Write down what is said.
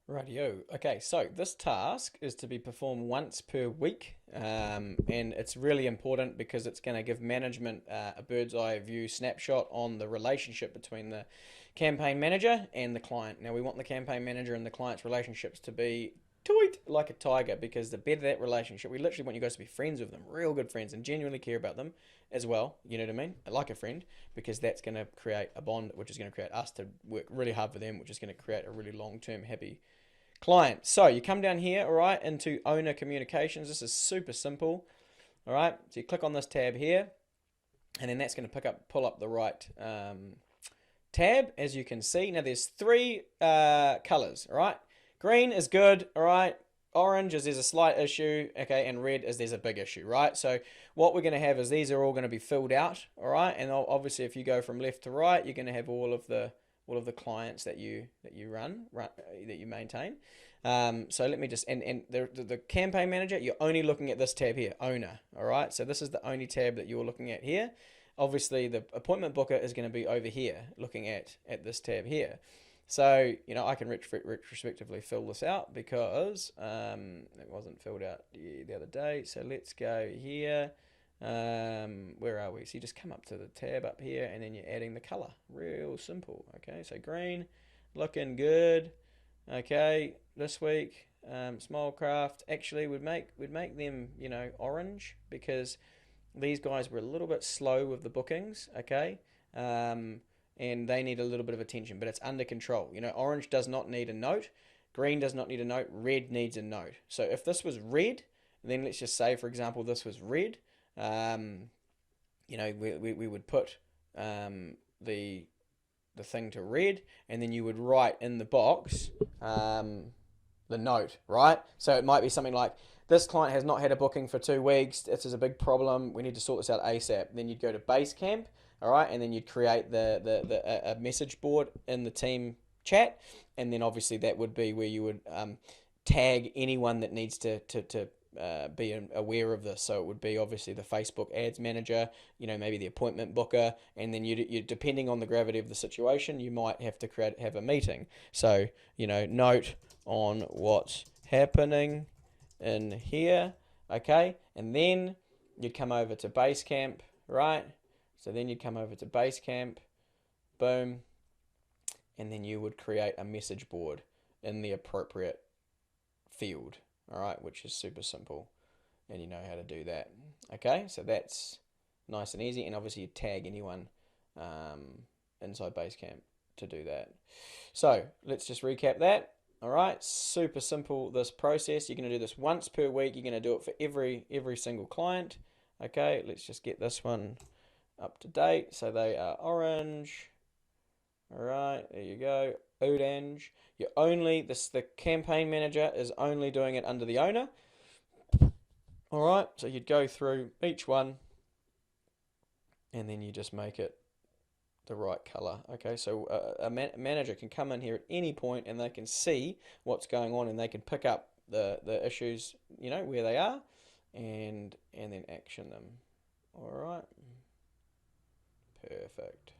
Rightio. Okay, so this task is to be performed once per week, and it's really important because it's going to give management a bird's eye view snapshot on the relationship between the campaign manager and the client. Now, we want the campaign manager and the client's relationships to be tight like a tiger because the better that relationship, we literally want you guys to be friends with them, real good friends, and genuinely care about them as well. You know what I mean? Like a friend, because that's going to create a bond, which is going to create us to work really hard for them, which is going to create a really long term happy client. So you come down here, all right, into owner communications. This is super simple, all right. So you click on this tab here, and then that's going to pull up the right tab, as you can see. Now there's three colors, all right. Green is good, all right. Orange is there's a slight issue, okay, and red is there's a big issue, right? So what we're going to have is these are all going to be filled out, all right. And obviously, if you go from left to right, you're going to have all of the clients that you run that you maintain. So let me just and the campaign manager, you're only looking at this tab here, owner. All right, so this is the only tab that you're looking at here. Obviously, the appointment booker is going to be over here, looking at this tab here. So I can retrospectively fill this out because it wasn't filled out the other day. So let's go here. Where are we? So you just come up to the tab up here and then you're adding the color. Real simple. Okay, so green, looking good. Okay, this week, Smilecraft. Actually, we'd make them orange because these guys were a little bit slow with the bookings. Okay, and they need a little bit of attention, but it's under control. Orange does not need a note. Green does not need a note. Red needs a note. So if this was red, then let's just say, for example, this was red. We would put the thing to red, and then you would write in the box the note, right? So it might be something like, this client has not had a booking for 2 weeks. This is a big problem. We need to sort this out ASAP. Then you'd go to Basecamp, all right, and then you'd create a message board in the team chat, and then obviously that would be where you would tag anyone that needs to be aware of this. So it would be obviously the Facebook ads manager, maybe the appointment booker, and then you depending on the gravity of the situation, you might have to have a meeting. So note on what's happening in here, okay, and then you'd come over to Basecamp, right? So then you'd come over to Basecamp, boom, and then you would create a message board in the appropriate field, all right, which is super simple, and you know how to do that. Okay, so that's nice and easy, and obviously you tag anyone inside Basecamp to do that. So let's just recap that. All right, super simple, this process. You're going to do this once per week. You're going to do it for every single client. Okay, let's just get this one up to date. So they are orange. All right, there you go. Orange. The campaign manager is only doing it under the owner. All right, so you'd go through each one, and then you just make it the right color. Okay, so a manager can come in here at any point and they can see what's going on and they can pick up the issues, where they are, and then action them. All right, perfect.